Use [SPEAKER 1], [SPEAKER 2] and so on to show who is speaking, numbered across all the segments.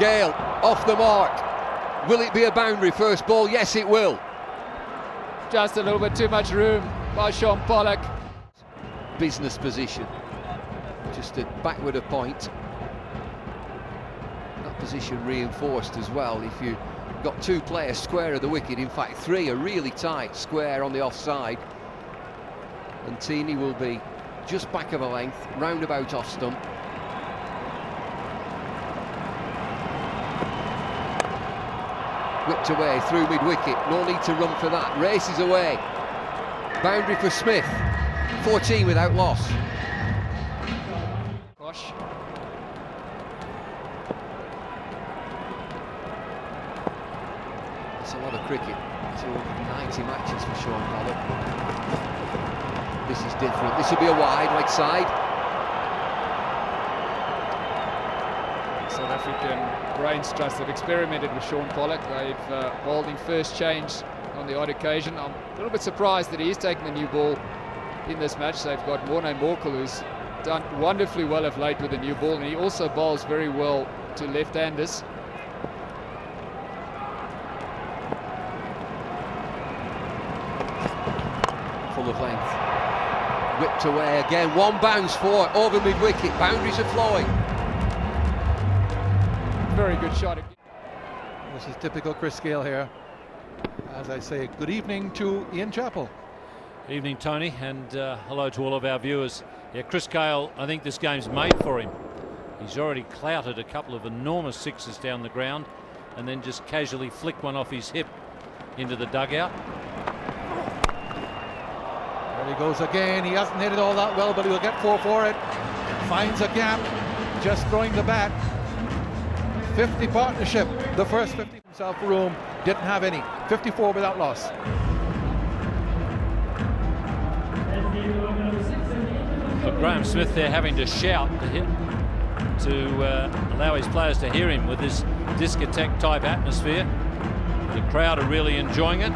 [SPEAKER 1] Gayle off the mark. Will it be a boundary first ball? Yes, it will.
[SPEAKER 2] Just a little bit too much room by Sean Pollock.
[SPEAKER 1] Business position. Just a backward a point. That position reinforced as well. If you got two players square of the wicket, in fact three are really tight square on the offside, and Teeny will be just back of a length, roundabout off stump. Whipped away through mid-wicket, no need to run for that, races away. Boundary for Smith, 14 without loss.
[SPEAKER 2] Gosh.
[SPEAKER 1] That's a lot of cricket, 290 matches for Sean Pollock. This is different, this will be a wide, leg side.
[SPEAKER 2] South African Brains Trust have experimented with Sean Pollock. They've bowled in first change on the odd occasion. I'm a little bit surprised that he is taking the new ball in this match. They've got Morne Morkel, who's done wonderfully well of late with the new ball, and he also bowls very well to left-handers.
[SPEAKER 1] Full of length. Whipped away again, one bounce for it, over mid-wicket, boundaries are flowing.
[SPEAKER 2] Very good shot.
[SPEAKER 3] This is typical Chris Gayle here. As I say, good evening to Ian Chappell.
[SPEAKER 4] Evening, Tony, and hello to all of our viewers. Yeah, Chris Gayle, I think this game's made for him. He's already clouted a couple of enormous sixes down the ground and then just casually flicked one off his hip into the dugout.
[SPEAKER 3] There he goes again. He hasn't hit it all that well, but he'll get four for it. Finds a gap, just throwing the bat. 50 partnership, the first 50 himself room, didn't have any. 54 without loss.
[SPEAKER 4] But Graham Smith there having to shout to allow his players to hear him with this discotheque type atmosphere. The crowd are really enjoying it.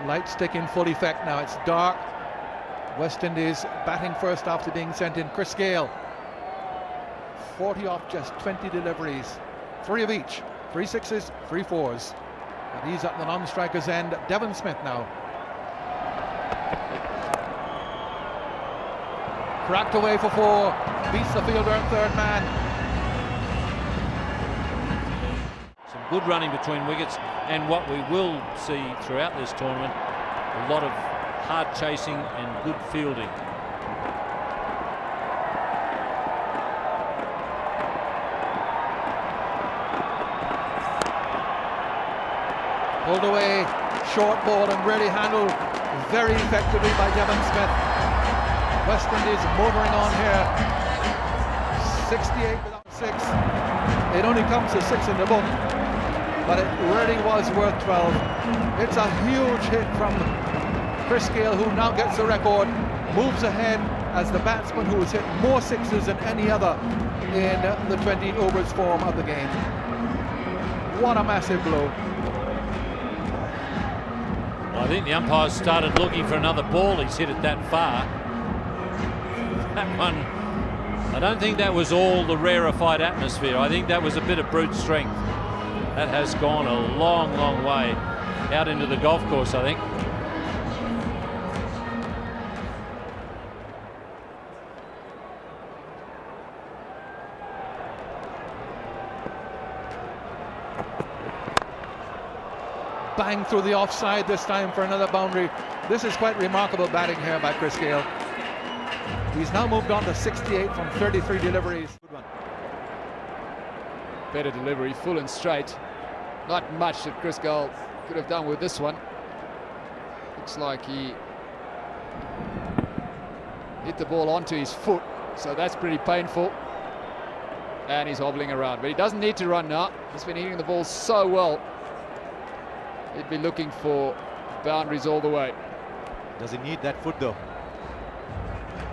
[SPEAKER 3] Light stick in full effect now. It's dark. West Indies batting first after being sent in. Chris Gayle, 40 off just 20 deliveries, 3 of each, 3 sixes, 3 fours. And he's at the non-striker's end. Devon Smith now. Cracked away for 4, beats the fielder and third man.
[SPEAKER 4] Some good running between wickets, and what we will see throughout this tournament, a lot of hard chasing and good fielding.
[SPEAKER 3] Pulled away, short ball, and really handled very effectively by Devon Smith. West Indies motoring on here. 68 without 6. It only comes to 6 in the book, but it really was worth 12. It's a huge hit from Chris Gayle, who now gets the record, moves ahead as the batsman who has hit more sixes than any other in the 20 overs form of the game. What a massive blow.
[SPEAKER 4] I think the umpires started looking for another ball. He's hit it that far. That one, I don't think that was all the rarefied atmosphere. I think that was a bit of brute strength. That has gone a long, long way out into the golf course, I think.
[SPEAKER 3] Bang through the offside this time for another boundary. This is quite remarkable batting here by Chris Gayle. He's now moved on to 68 from 33 deliveries. Good one.
[SPEAKER 2] Better delivery, full and straight. Not much that Chris Gayle could have done with this one. Looks like he hit the ball onto his foot, so that's pretty painful. And he's hobbling around, but he doesn't need to run now. He's been hitting the ball so well. He'd be looking for boundaries all the way.
[SPEAKER 5] Does he need that foot though?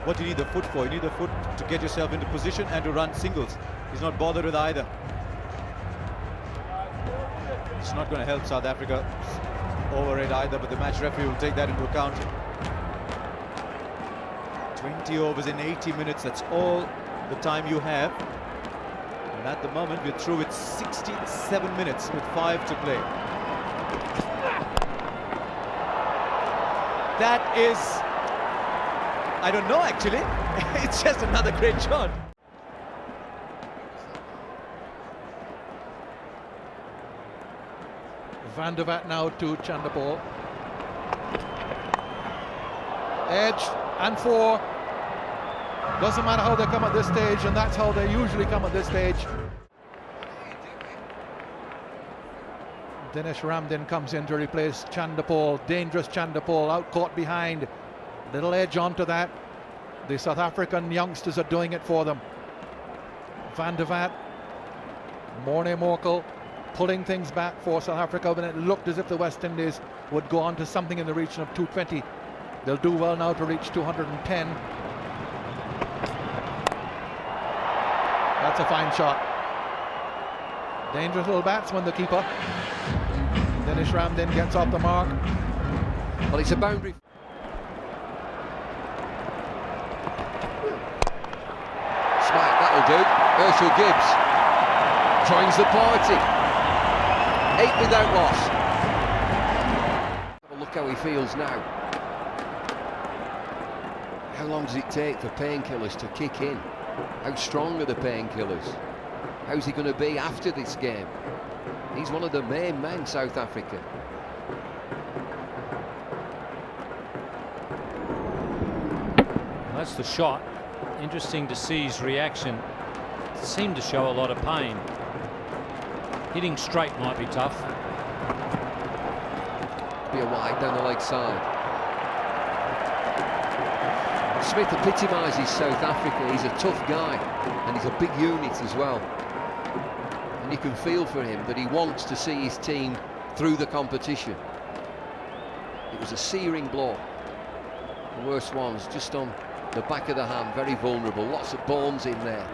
[SPEAKER 5] what you need the foot for. You need the foot to get yourself into position and to run singles. He's not bothered with either. It's not going to help South Africa over it either, but the match referee will take that into account. 20 overs in 80 minutes, that's all the time you have. And at the moment, we're through with 67 minutes with 5 to play. That is, I don't know actually, it's just another great shot.
[SPEAKER 3] Van der Vaart now to Chanderpaul. Edge and 4. Doesn't matter how they come at this stage, and that's how they usually come at this stage. Dinesh Ramdin comes in to replace Chanderpaul. Dangerous Chanderpaul, out caught behind. Little edge onto that. The South African youngsters are doing it for them. Van der Vaart, Morne Morkel, pulling things back for South Africa when it looked as if the West Indies would go on to something in the region of 220. They'll do well now to reach 210. That's a fine shot. Dangerous little batsman, the keeper. Dinesh Ramdin gets off the mark.
[SPEAKER 1] Well, it's a boundary. Smack, that'll do. Herschelle Gibbs joins the party. 8 without loss. Have a look how he feels now. How long does it take for painkillers to kick in? How strong are the painkillers? How's he going to be after this game? He's one of the main men, South Africa.
[SPEAKER 4] That's the shot. Interesting to see his reaction. Seemed to show a lot of pain. Hitting straight might be tough.
[SPEAKER 1] Be a wide down the leg side. Smith epitomises South Africa. He's a tough guy and he's a big unit as well. And you can feel for him that he wants to see his team through the competition. It was a searing blow. The worst ones just on the back of the hand, very vulnerable, lots of bones in there.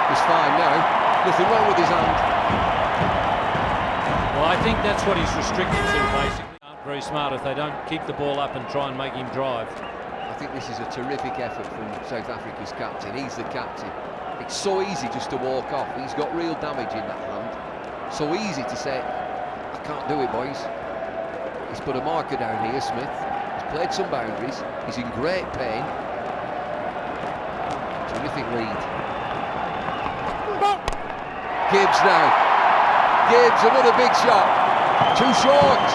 [SPEAKER 1] He's fine now, nothing wrong with his hand.
[SPEAKER 4] Well, I think that's what he's restricted to, basically. Aren't very smart if they don't keep the ball up and try and make him drive.
[SPEAKER 1] I think this is a terrific effort from South Africa's captain. He's the captain. It's so easy just to walk off. He's got real damage in that hand. So easy to say, I can't do it, boys. He's put a marker down here, Smith. He's played some boundaries. He's in great pain. Terrific lead. Gibbs now. Gibbs, another big shot. Too short.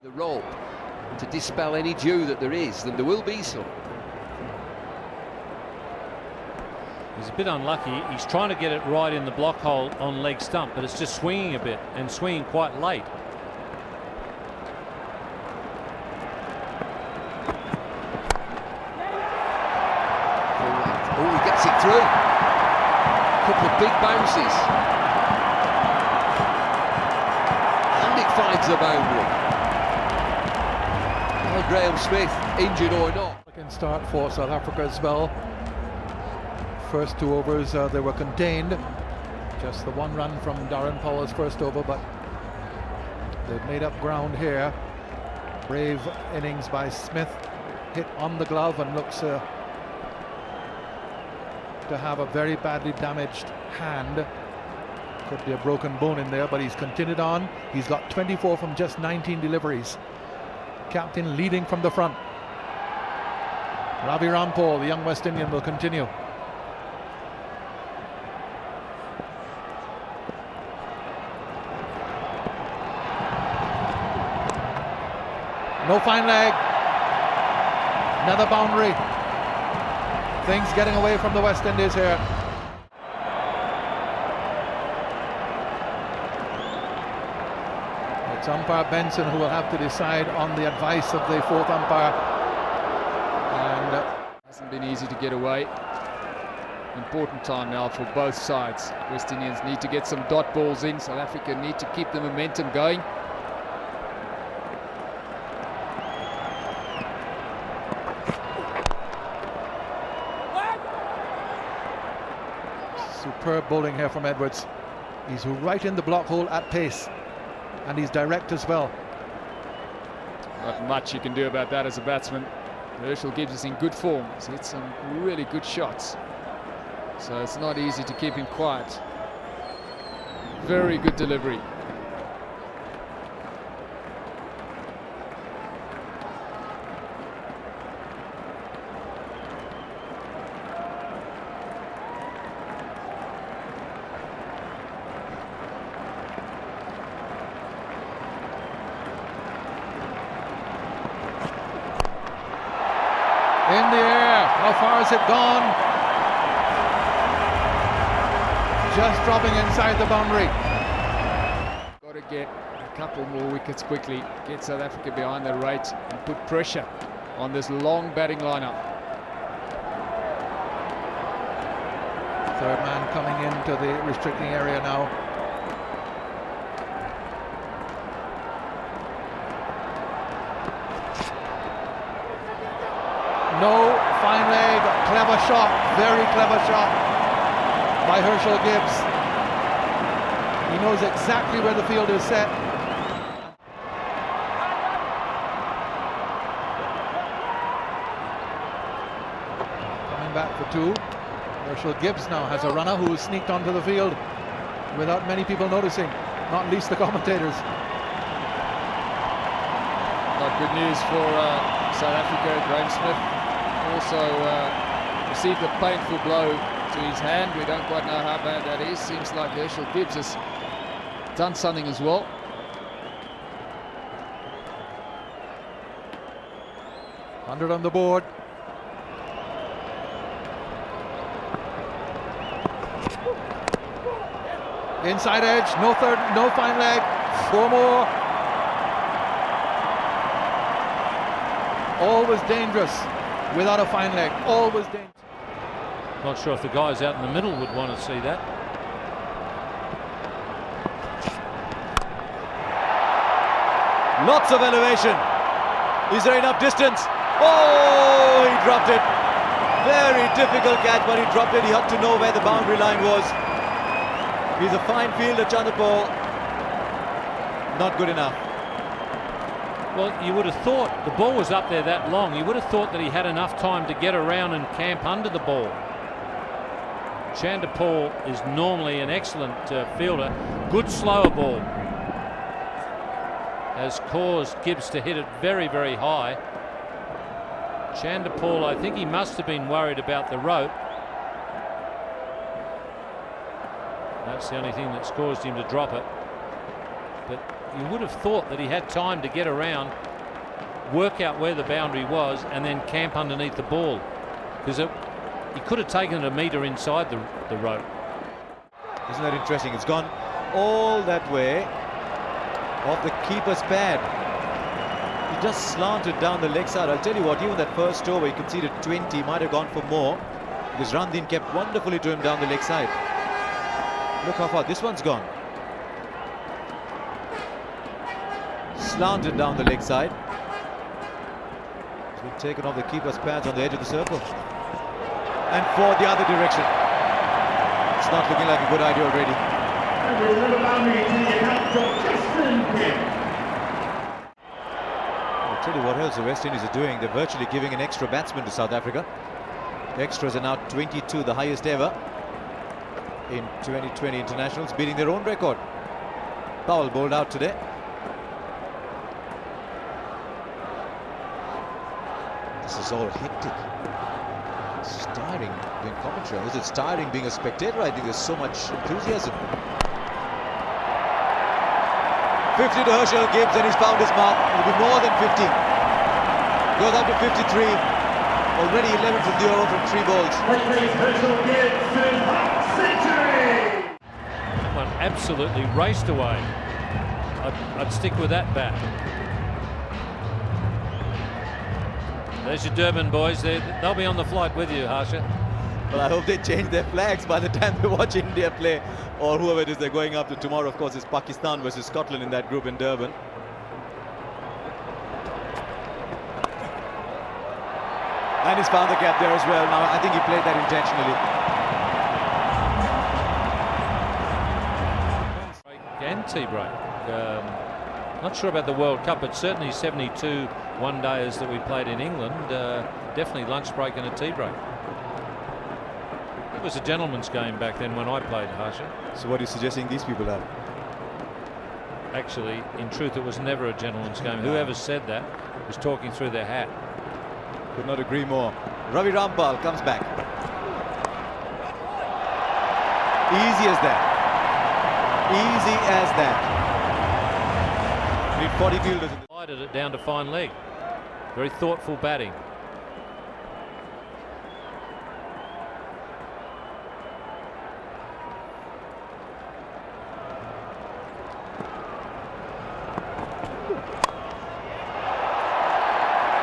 [SPEAKER 1] The rope to dispel any dew that there is, then there will be some.
[SPEAKER 4] He's a bit unlucky. He's trying to get it right in the block hole on leg stump, but it's just swinging a bit and swinging quite late.
[SPEAKER 1] Oh, he gets it through. A couple of big bounces. And it finds the boundary. Well, Graham Smith, injured or not.
[SPEAKER 3] Can start for South Africa as well. First 2 overs they were contained. Just the 1 run from Darren Powell's first over, but they've made up ground here. Brave innings by Smith. Hit on the glove and looks to have a very badly damaged hand. Could be a broken bone in there, but he's continued on. He's got 24 from just 19 deliveries. Captain leading from the front. Ravi Rampal, the young West Indian, will continue. No fine leg. Another boundary. Things getting away from the West Indies here. It's umpire Benson who will have to decide on the advice of the 4th umpire. And
[SPEAKER 2] hasn't been easy to get away. important time now for both sides. West Indians need to get some dot balls in. South Africa need to keep the momentum going.
[SPEAKER 3] Superb bowling here from Edwards. He's right in the block hole at pace, and he's direct as well.
[SPEAKER 2] Not much you can do about that as a batsman. Herschelle Gibbs is in good form. He's hit some really good shots, so it's not easy to keep him quiet. Very good delivery.
[SPEAKER 3] In the air, how far has it gone? Just dropping inside the boundary.
[SPEAKER 2] Got to get a couple more wickets quickly, get South Africa behind the rate and put pressure on this long batting lineup.
[SPEAKER 3] Third man coming into the restricting area now. No, fine leg, clever shot, very clever shot by Herschelle Gibbs. He knows exactly where the field is set. Coming back for two. Herschelle Gibbs now has a runner who has sneaked onto the field without many people noticing, not least the commentators.
[SPEAKER 2] Not good news for South Africa. Graham Smith also received a painful blow to his hand. We don't quite know how bad that is. Seems like Herschelle Gibbs has done something as well.
[SPEAKER 3] $100 on the board. Inside edge, no third, no fine leg, four more. Always dangerous without a fine leg, always dangerous.
[SPEAKER 4] Not sure if the guys out in the middle would want to see that.
[SPEAKER 5] Lots of elevation. Is there enough distance? Oh, he dropped it. Very difficult catch, but he dropped it. He had to know where the boundary line was. He's a fine fielder, Chanderpaul. Not good enough.
[SPEAKER 4] Well, you would have thought the ball was up there that long. You would have thought that he had enough time to get around and camp under the ball. Chanderpaul is normally an excellent fielder. Good slower ball has caused Gibbs to hit it very, very high. Chanderpaul, I think he must have been worried about the rope. That's the only thing that's caused him to drop it. But you would have thought that he had time to get around, work out where the boundary was, and then camp underneath the ball, because he could have taken it a metre inside the rope.
[SPEAKER 5] Isn't that interesting? It's gone all that way off the keeper's pad. He just slanted down the leg side. I'll tell you what, even that first over, he conceded 20, might have gone for more, because Randin kept wonderfully to him down the leg side. Look how far this one's gone. Slanted down the leg side. It's been taken off the keeper's pads on the edge of the circle. And for the other direction. It's not looking like a good idea already. I'll tell you what else the West Indies are doing. They're virtually giving an extra batsman to South Africa. The extras are now 22, the highest ever in 2020 internationals, beating their own record. Powell bowled out today. This is all hectic. It's tiring being commentary. Is it tiring being a spectator? I think there's so much enthusiasm. 50 to Herschelle Gibbs, and he's found his mark. It'll be more than 50. Goes up to 53. Already 11 from the over from 3 balls.
[SPEAKER 6] Herschelle Gibbs, century!
[SPEAKER 4] One absolutely raced away. I'd stick with that bat. There's your Durban boys. They'll be on the flight with you, Harsha.
[SPEAKER 5] Well, I hope they change their flags by the time they watch India play, or whoever it is they're going up to tomorrow. Of course, it's Pakistan versus Scotland in that group in Durban. And he's found the gap there as well. Now, I think he played that intentionally.
[SPEAKER 4] And tea break. Not sure about the World Cup, but certainly 72 one-dayers that we played in England. Definitely lunch break and a tea break. It was a gentleman's game back then when I played, Herschelle.
[SPEAKER 5] So what are you suggesting these people have?
[SPEAKER 4] Actually, in truth, it was never a gentleman's game. Whoever said that was talking through their hat.
[SPEAKER 5] Could not agree more. Ravi Rampal comes back. Easy as that. Easy as that. Need 40 fielders.
[SPEAKER 4] Slided it down to fine leg. Very thoughtful batting.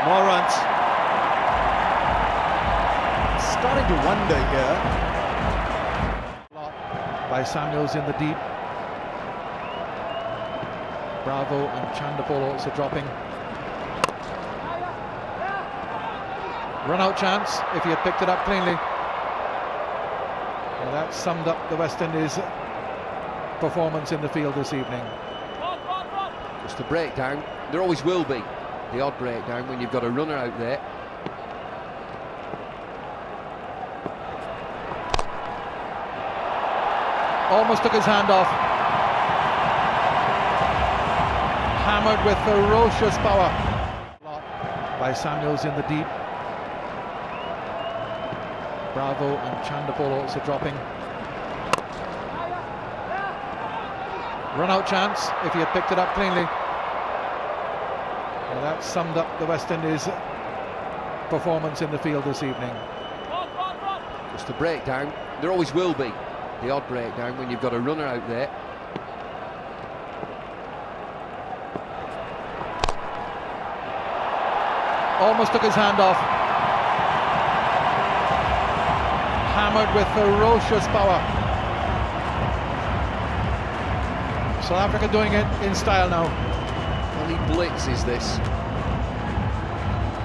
[SPEAKER 5] More runs. Starting to wonder here.
[SPEAKER 3] By Samuels in the deep. Bravo and Chandapol also dropping. Run out chance if he had picked it up cleanly. Well, that summed up the West Indies performance in the field this evening.
[SPEAKER 1] Just a breakdown. There always will be the odd breakdown when you've got a runner out there.
[SPEAKER 3] Almost took his hand off. Hammered with ferocious power. By Samuels in the deep. Bravo and Chandapol also dropping. Run out chance if he had picked it up cleanly. Well, that summed up the West Indies performance in the field this evening.
[SPEAKER 1] Just a breakdown. There always will be the odd breakdown when you've got a runner out there.
[SPEAKER 3] Almost took his hand off. Hammered with ferocious power. South Africa doing it in style now.
[SPEAKER 1] Well, he blitzes this.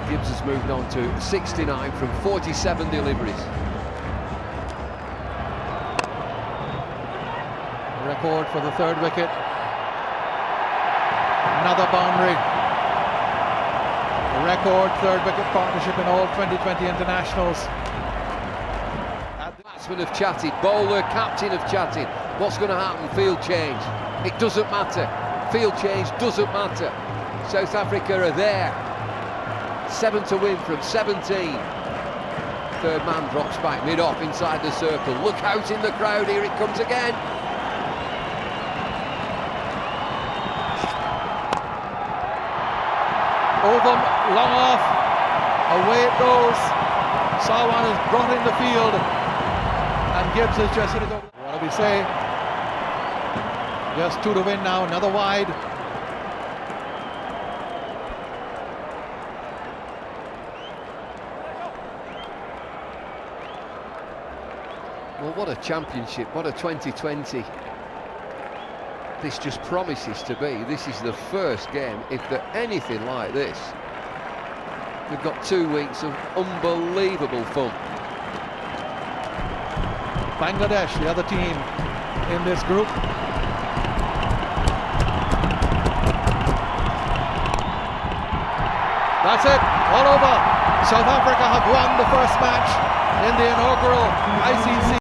[SPEAKER 1] Gibbs has moved on to 69 from 47 deliveries.
[SPEAKER 3] Record for the third wicket. Another boundary. Record third wicket partnership in all 2020 internationals.
[SPEAKER 1] Batsmen have chatted, bowler, captain have chatted. What's going to happen? Field change. It doesn't matter. Field change doesn't matter. South Africa are there. 7 to win from 17. Third man drops back mid-off inside the circle. Look out in the crowd, here it comes again.
[SPEAKER 3] Over, long off, away it goes. Sarwan is brought in the field, and Gibbs has just hit it over. What do we say? Just 2 to win now, another wide.
[SPEAKER 1] Well, what a championship, what a 2020. This just promises to be. This is the first game, if they're anything like this. We've got 2 weeks of unbelievable fun.
[SPEAKER 3] Bangladesh, the other team in this group. That's it, all over. South Africa have won the first match in the inaugural ICC